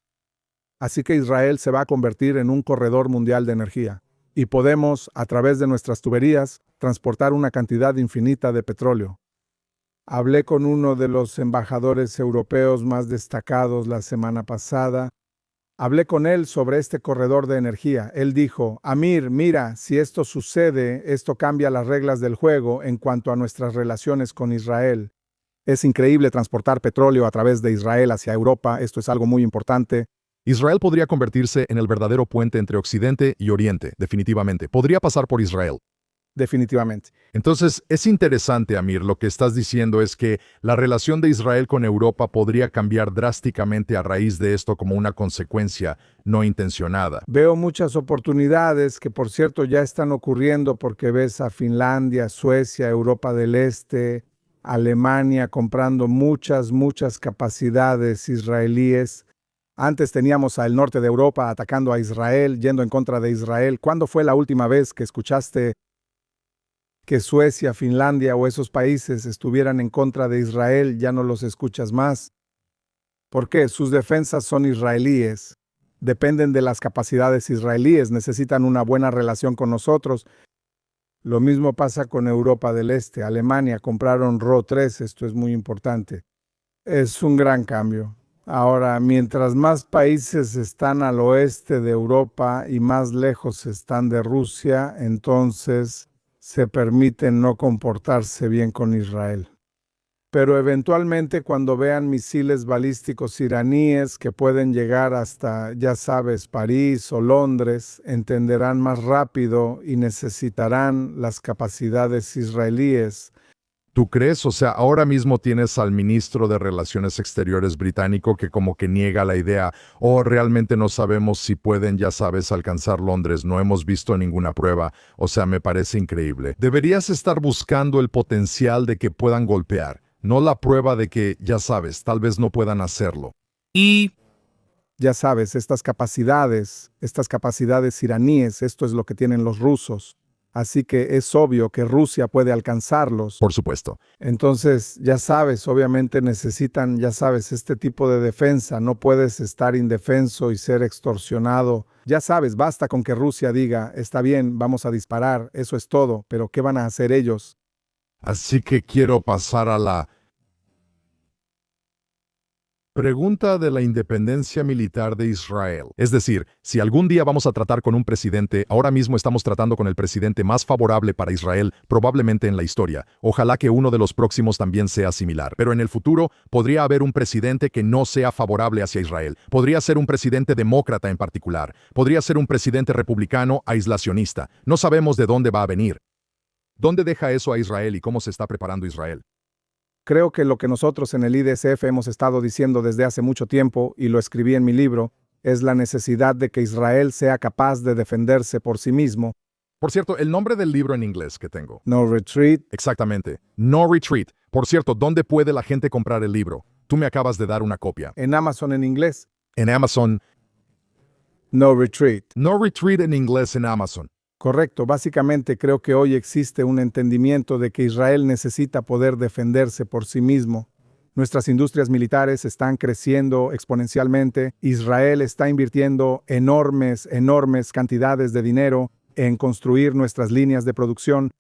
Speaker 2: Así que Israel se va a convertir en un corredor mundial de energía. Y podemos, a través de nuestras tuberías, transportar una cantidad infinita de petróleo. Hablé con uno de los embajadores europeos más destacados la semana pasada. Hablé con él sobre este corredor de energía. Él dijo, Amir, mira, si esto sucede, esto cambia las reglas del juego en cuanto a nuestras relaciones con Israel. Es increíble transportar petróleo a través de Israel hacia Europa. Esto es algo muy importante.
Speaker 1: Israel podría convertirse en el verdadero puente entre Occidente y Oriente, definitivamente. Podría pasar por Israel.
Speaker 2: Definitivamente.
Speaker 1: Entonces, es interesante, Amir, lo que estás diciendo es que la relación de Israel con Europa podría cambiar drásticamente a raíz de esto como una consecuencia no intencionada.
Speaker 2: Veo muchas oportunidades que, por cierto, ya están ocurriendo porque ves a Finlandia, Suecia, Europa del Este, Alemania comprando muchas capacidades israelíes. Antes teníamos al norte de Europa atacando a Israel, yendo en contra de Israel. ¿Cuándo fue la última vez que escuchaste que Suecia, Finlandia o esos países estuvieran en contra de Israel, ya no los escuchas más. ¿Por qué? Sus defensas son israelíes. Dependen de las capacidades israelíes, necesitan una buena relación con nosotros. Lo mismo pasa con Europa del Este. Alemania compraron Ro-3, esto es muy importante. Es un gran cambio. Ahora, mientras más países están al oeste de Europa y más lejos están de Rusia, entonces se permiten no comportarse bien con Israel. Pero eventualmente cuando vean misiles balísticos iraníes que pueden llegar hasta, ya sabes, París o Londres, entenderán más rápido y necesitarán las capacidades israelíes.
Speaker 1: ¿Tú crees? O sea, ahora mismo tienes al ministro de Relaciones Exteriores británico que como que niega la idea, o realmente no sabemos si pueden, ya sabes, alcanzar Londres, no hemos visto ninguna prueba, o sea, me parece increíble. Deberías estar buscando el potencial de que puedan golpear, no la prueba de que, ya sabes, tal vez no puedan hacerlo. Y
Speaker 2: Ya sabes, estas capacidades iraníes, esto es lo que tienen los rusos. Así que es obvio que Rusia puede alcanzarlos.
Speaker 1: por supuesto.
Speaker 2: Entonces, ya sabes, obviamente necesitan, ya sabes, este tipo de defensa. No puedes estar indefenso y ser extorsionado. Ya sabes, basta con que Rusia diga, está bien, vamos a disparar, eso es todo, pero ¿qué van a hacer ellos?
Speaker 1: Así que quiero pasar a la pregunta de la independencia militar de Israel. Es decir, si algún día vamos a tratar con un presidente, ahora mismo estamos tratando con el presidente más favorable para Israel, probablemente en la historia. Ojalá que uno de los próximos también sea similar. Pero en el futuro podría haber un presidente que no sea favorable hacia Israel. Podría ser un presidente demócrata en particular. Podría ser un presidente republicano aislacionista. No sabemos de dónde va a venir. ¿Dónde deja eso a Israel y cómo se está preparando Israel?
Speaker 2: Creo que lo que nosotros en el IDSF hemos estado diciendo desde hace mucho tiempo, y lo escribí en mi libro, es la necesidad de que Israel sea capaz de defenderse por sí mismo.
Speaker 1: Por cierto, el nombre del libro en inglés que tengo.
Speaker 2: No retreat.
Speaker 1: Exactamente. No Retreat. Por cierto, ¿dónde puede la gente comprar el libro? Tú me acabas de dar una copia.
Speaker 2: En Amazon en inglés.
Speaker 1: En Amazon.
Speaker 2: No retreat.
Speaker 1: No Retreat en inglés en Amazon.
Speaker 2: Correcto, básicamente creo que hoy existe un entendimiento de que Israel necesita poder defenderse por sí mismo. Nuestras industrias militares están creciendo exponencialmente. Israel está invirtiendo enormes cantidades de dinero en construir nuestras líneas de producción.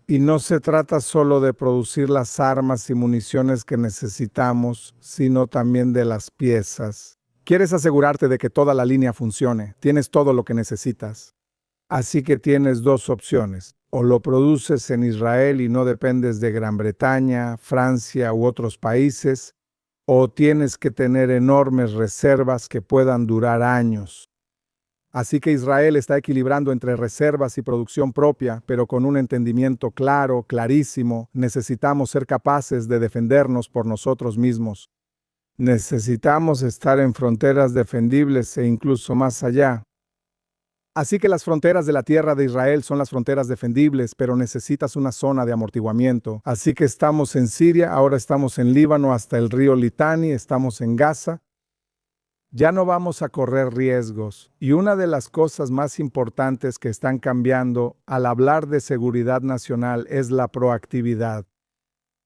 Speaker 2: Y no se trata solo de producir las armas y municiones que necesitamos, sino también de las piezas. Quieres asegurarte de que toda la línea funcione. Tienes todo lo que necesitas. Así que tienes dos opciones. O lo produces en Israel y no dependes de Gran Bretaña, Francia u otros países, o tienes que tener enormes reservas que puedan durar años. Así que Israel está equilibrando entre reservas y producción propia, pero con un entendimiento claro, clarísimo. Necesitamos ser capaces de defendernos por nosotros mismos. Necesitamos estar en fronteras defendibles e incluso más allá. Así que las fronteras de la tierra de Israel son las fronteras defendibles, pero necesitas una zona de amortiguamiento. Así que estamos en Siria, ahora estamos en Líbano hasta el río Litani, estamos en Gaza. Ya no vamos a correr riesgos. Y una de las cosas más importantes que están cambiando al hablar de seguridad nacional es la proactividad.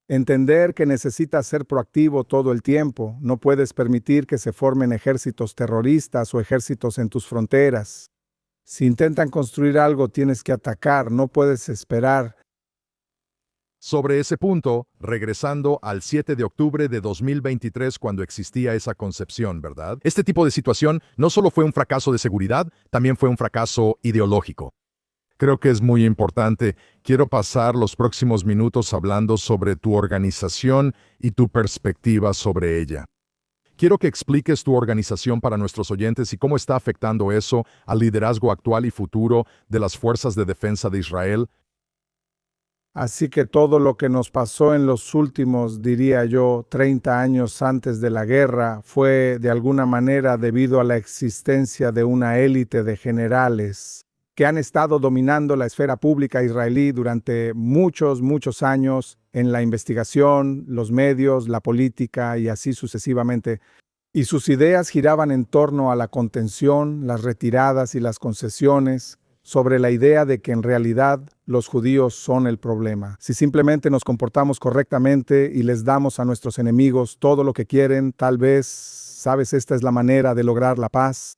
Speaker 2: Entender que necesitas ser proactivo todo el tiempo. No puedes permitir que se formen ejércitos terroristas o ejércitos en tus fronteras. Si intentan construir algo, tienes que atacar, no puedes esperar.
Speaker 1: Sobre ese punto, regresando al 7 de octubre de 2023 cuando existía esa concepción, ¿verdad? Este tipo de situación no solo fue un fracaso de seguridad, también fue un fracaso ideológico. Creo que es muy importante. Quiero pasar los próximos minutos hablando sobre tu organización y tu perspectiva sobre ella. Quiero que expliques tu organización para nuestros oyentes y cómo está afectando eso al liderazgo actual y futuro de las Fuerzas de Defensa de Israel.
Speaker 2: Así que todo lo que nos pasó en los últimos, diría yo, 30 años antes de la guerra fue de alguna manera debido a la existencia de una élite de generales que han estado dominando la esfera pública israelí durante muchos años en la investigación, los medios, la política y así sucesivamente. Y sus ideas giraban en torno a la contención, las retiradas y las concesiones. sobre la idea de que en realidad los judíos son el problema. Si simplemente nos comportamos correctamente y les damos a nuestros enemigos todo lo que quieren, tal vez, sabes, esta es la manera de lograr la paz.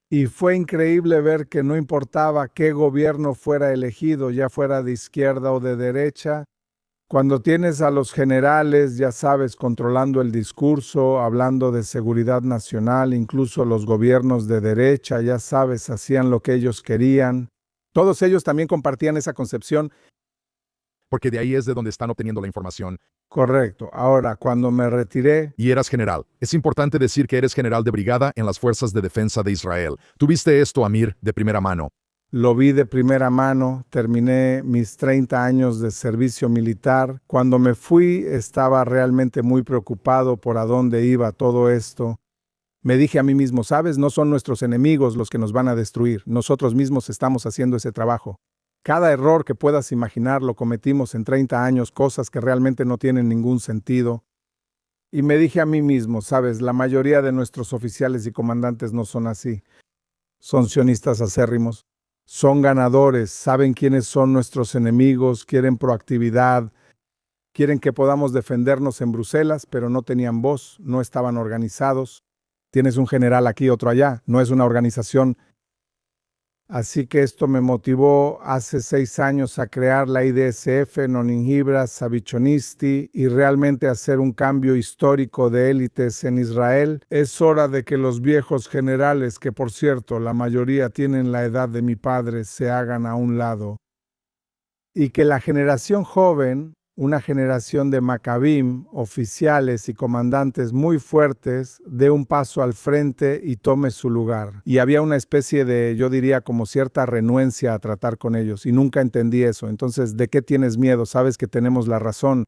Speaker 2: Y fue increíble ver que no importaba qué gobierno fuera elegido, ya fuera de izquierda o de derecha, cuando tienes a los generales, ya sabes, controlando el discurso, hablando de seguridad nacional, incluso los gobiernos de derecha, ya sabes, hacían lo que ellos querían. Todos ellos también compartían esa concepción.
Speaker 1: Porque de ahí es de donde están obteniendo la información.
Speaker 2: Correcto. Ahora, cuando me retiré,
Speaker 1: Y eras general. Es importante decir que eres general de brigada en las Fuerzas de Defensa de Israel. Tuviste esto, Amir, de primera mano.
Speaker 2: lo vi de primera mano, terminé mis 30 años de servicio militar. Cuando me fui, estaba realmente muy preocupado por a dónde iba todo esto. Me dije a mí mismo, sabes, no son nuestros enemigos los que nos van a destruir, nosotros mismos estamos haciendo ese trabajo. Cada error que puedas imaginar lo cometimos en 30 años, cosas que realmente no tienen ningún sentido. Y me dije a mí mismo, sabes, la mayoría de nuestros oficiales y comandantes no son así. Son sionistas acérrimos, son ganadores, saben quiénes son nuestros enemigos, quieren proactividad, quieren que podamos defendernos en Bruselas, pero no tenían voz, no estaban organizados. Tienes un general aquí, otro allá, no es una organización. Así que esto me motivó hace 6 años a crear la IDSF, Noninhibras, Savichonisti y realmente hacer un cambio histórico de élites en Israel. Es hora de que los viejos generales, que por cierto la mayoría tienen la edad de mi padre, se hagan a un lado. Y que la generación joven, una generación de Maccabim, oficiales y comandantes muy fuertes, dé un paso al frente y tome su lugar. Y había una especie de, yo diría, como cierta renuencia a tratar con ellos, y nunca entendí eso. Entonces, ¿de qué tienes miedo? Sabes que tenemos la razón.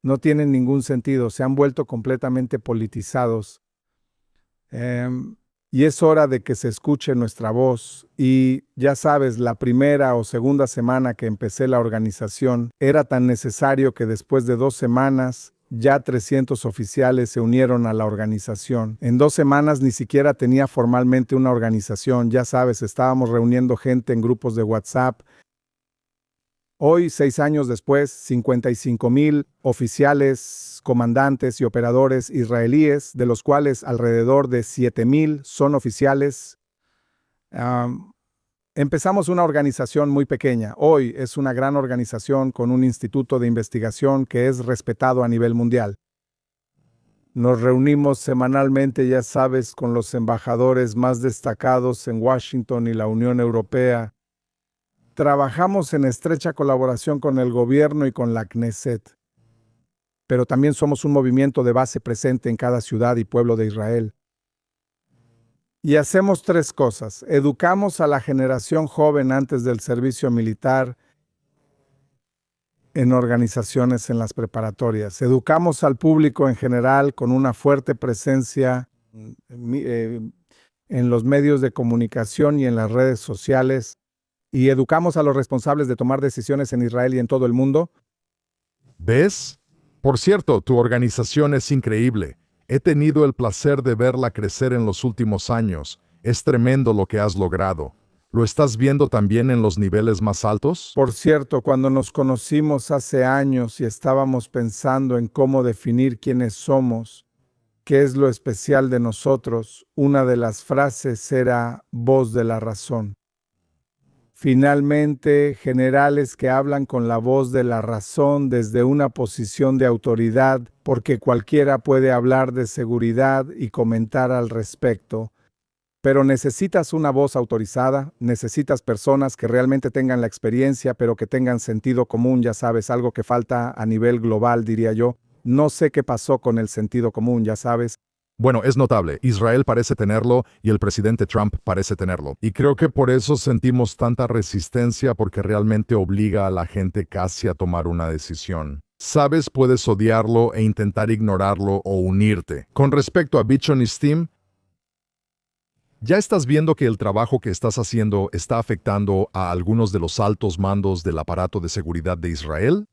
Speaker 2: No tienen ningún sentido, se han vuelto completamente politizados. Y es hora de que se escuche nuestra voz. Y ya sabes, la primera o segunda semana que empecé la organización, era tan necesario que después de 2 semanas, ya 300 oficiales se unieron a la organización. En 2 semanas ni siquiera tenía formalmente una organización, ya sabes, estábamos reuniendo gente en grupos de WhatsApp. Hoy, 6 años después, 55,000 oficiales, comandantes y operadores israelíes, de los cuales alrededor de 7,000 son oficiales. Empezamos una organización muy pequeña. Hoy es una gran organización con un instituto de investigación que es respetado a nivel mundial. Nos reunimos semanalmente, ya sabes, con los embajadores más destacados en Washington y la Unión Europea. Trabajamos en estrecha colaboración con el gobierno y con la Knesset. Pero también somos un movimiento de base presente en cada ciudad y pueblo de Israel. Y hacemos 3 cosas. Educamos a la generación joven antes del servicio militar en organizaciones en las preparatorias. Educamos al público en general con una fuerte presencia en los medios de comunicación y en las redes sociales. Y educamos a los responsables de tomar decisiones en Israel y en todo el mundo.
Speaker 1: ¿Ves? Por cierto, tu organización es increíble. He tenido el placer de verla crecer en los últimos años. Es tremendo lo que has logrado. ¿Lo estás viendo también en los niveles más altos?
Speaker 2: Por cierto, cuando nos conocimos hace años y estábamos pensando en cómo definir quiénes somos, qué es lo especial de nosotros, una de las frases era voz de la razón. Finalmente, generales que hablan con la voz de la razón desde una posición de autoridad, porque cualquiera puede hablar de seguridad y comentar al respecto. Pero necesitas una voz autorizada, necesitas personas que realmente tengan la experiencia, pero que tengan sentido común, ya sabes, algo que falta a nivel global, diría yo. No sé qué pasó con el sentido común, ya sabes.
Speaker 1: Bueno, es notable. Israel parece tenerlo y el presidente Trump parece tenerlo. Y creo que por eso sentimos tanta resistencia, porque realmente obliga a la gente casi a tomar una decisión. Sabes, puedes odiarlo e intentar ignorarlo o unirte. Con respecto a Bichonistim, ¿ya estás viendo que el trabajo que estás haciendo está afectando a algunos de los altos mandos del aparato de seguridad de Israel?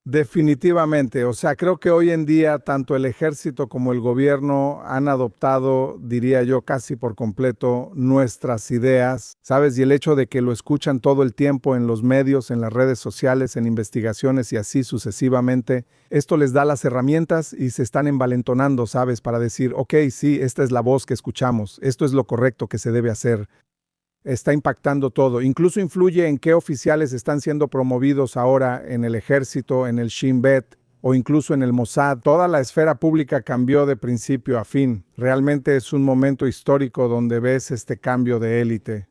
Speaker 2: Definitivamente, o sea, creo que hoy en día tanto el ejército como el gobierno han adoptado, diría yo, casi por completo nuestras ideas, ¿sabes? Y el hecho de que lo escuchan todo el tiempo en los medios, en las redes sociales, en investigaciones y así sucesivamente, esto les da las herramientas y se están envalentonando, ¿sabes? Para decir, ok, sí, esta es la voz que escuchamos, esto es lo correcto que se debe hacer. Está impactando todo. Incluso influye en qué oficiales están siendo promovidos ahora en el ejército, en el Shin Bet o incluso en el Mossad. Toda la esfera pública cambió de principio a fin. Realmente es un momento histórico donde ves este cambio de élite.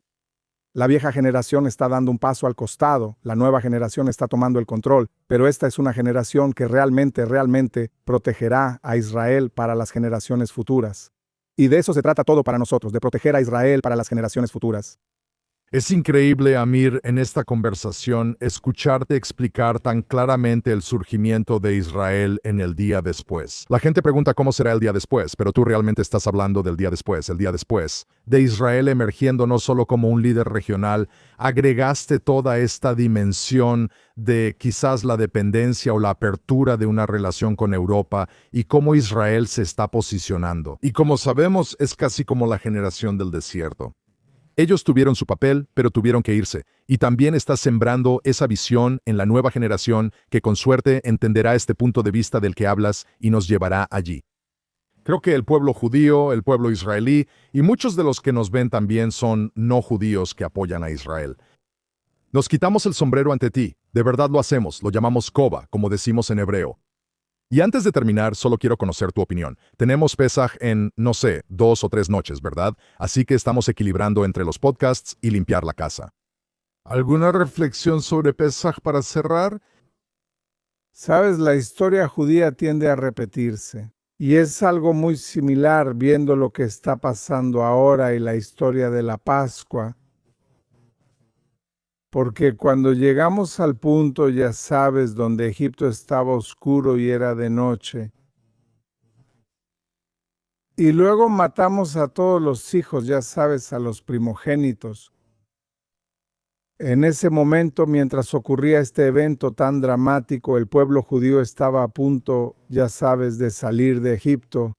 Speaker 2: La vieja generación está dando un paso al costado, la nueva generación está tomando el control, pero esta es una generación que realmente protegerá a Israel para las generaciones futuras. Y de eso se trata todo para nosotros, de proteger a Israel para las generaciones futuras.
Speaker 1: Es increíble, Amir, en esta conversación, escucharte explicar tan claramente el surgimiento de Israel en el día después. La gente pregunta cómo será el día después, pero tú realmente estás hablando del día después, el día después. De Israel emergiendo no solo como un líder regional, agregaste toda esta dimensión de quizás la dependencia o la apertura de una relación con Europa y cómo Israel se está posicionando. Y como sabemos, es casi como la generación del desierto. Ellos tuvieron su papel, pero tuvieron que irse. Y también estás sembrando esa visión en la nueva generación que con suerte entenderá este punto de vista del que hablas y nos llevará allí. Creo que el pueblo judío, el pueblo israelí y muchos de los que nos ven también son no judíos que apoyan a Israel. Nos quitamos el sombrero ante ti. De verdad lo hacemos. Lo llamamos Koba, como decimos en hebreo. Y antes de terminar, solo quiero conocer tu opinión. Tenemos Pesaj en, no sé, 2 o 3 noches, ¿verdad? Así que estamos equilibrando entre los podcasts y limpiar la casa. ¿Alguna reflexión sobre Pesaj para cerrar?
Speaker 2: Sabes, la historia judía tiende a repetirse. Y es algo muy similar viendo lo que está pasando ahora y la historia de la Pascua. Porque cuando llegamos al punto, ya sabes, donde Egipto estaba oscuro y era de noche, y luego matamos a todos los hijos, ya sabes, a los primogénitos. En ese momento, mientras ocurría este evento tan dramático, el pueblo judío estaba a punto, ya sabes, de salir de Egipto.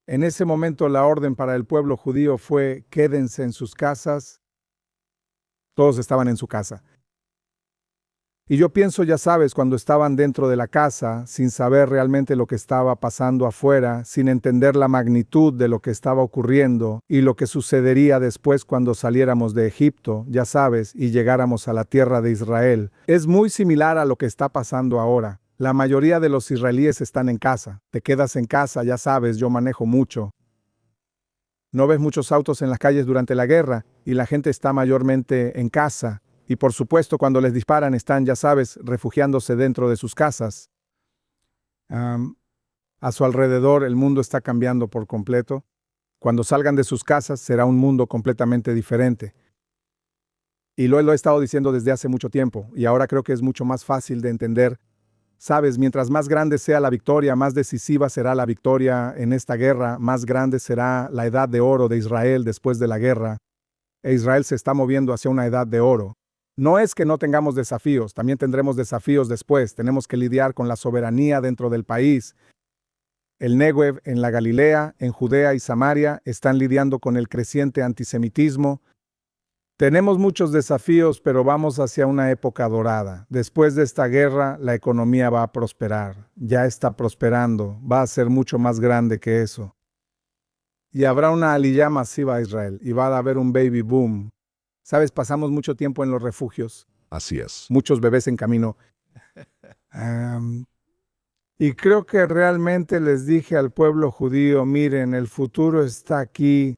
Speaker 2: En ese momento la orden para el pueblo judío fue: quédense en sus casas. Todos estaban en su casa. Y yo pienso, ya sabes, cuando estaban dentro de la casa, sin saber realmente lo que estaba pasando afuera, sin entender la magnitud de lo que estaba ocurriendo y lo que sucedería después cuando saliéramos de Egipto, ya sabes, y llegáramos a la tierra de Israel, es muy similar a lo que está pasando ahora. La mayoría de los israelíes están en casa. Te quedas en casa, ya sabes, yo manejo mucho. No ves muchos autos en las calles durante la guerra y la gente está mayormente en casa. Y por supuesto, cuando les disparan están, ya sabes, refugiándose dentro de sus casas. A su alrededor el mundo está cambiando por completo. Cuando salgan de sus casas será un mundo completamente diferente. Y lo he estado diciendo desde hace mucho tiempo y ahora creo que es mucho más fácil de entender. Sabes, mientras más grande sea la victoria, más decisiva será la victoria en esta guerra, más grande será la edad de oro de Israel después de la guerra. E Israel se está moviendo hacia una edad de oro. No es que no tengamos desafíos, también tendremos desafíos después. Tenemos que lidiar con la soberanía dentro del país. El Negev en la Galilea, en Judea y Samaria están lidiando con el creciente antisemitismo. Tenemos muchos desafíos, pero vamos hacia una época dorada. Después de esta guerra, la economía va a prosperar. Ya está prosperando. Va a ser mucho más grande que eso. Y habrá una aliyá masiva a Israel. Y va a haber un baby boom. Sabes, pasamos mucho tiempo en los refugios.
Speaker 1: Así es.
Speaker 2: Muchos bebés en camino. Y creo que realmente les dije al pueblo judío, miren, el futuro está aquí.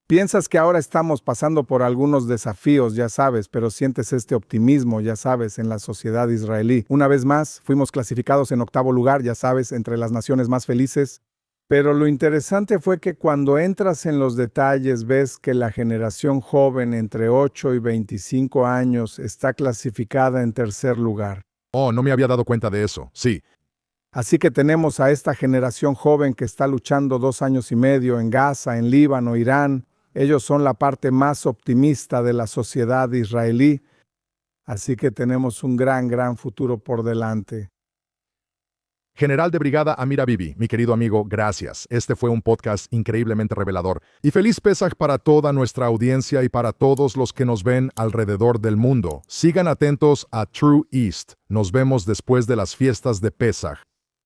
Speaker 2: Piensas que ahora estamos pasando por algunos desafíos, ya sabes, pero sientes este optimismo, ya sabes, en la sociedad israelí. Una vez más, fuimos clasificados en 8º lugar, ya sabes, entre las naciones más felices. Pero lo interesante fue que cuando entras en los detalles ves que la generación joven entre 8 y 25 años está clasificada en 3er lugar.
Speaker 1: Oh, no me había dado cuenta de eso. Sí.
Speaker 2: Así que tenemos a esta generación joven que está luchando 2 años y medio en Gaza, en Líbano, Irán. Ellos son la parte más optimista de la sociedad israelí. Así que tenemos un gran futuro por delante.
Speaker 1: General de Brigada Amir Habibi, mi querido amigo, gracias. Este fue un podcast increíblemente revelador. Y feliz Pesaj para toda nuestra audiencia y para todos los que nos ven alrededor del mundo. Sigan atentos a True East. Nos vemos después de las fiestas de Pesaj.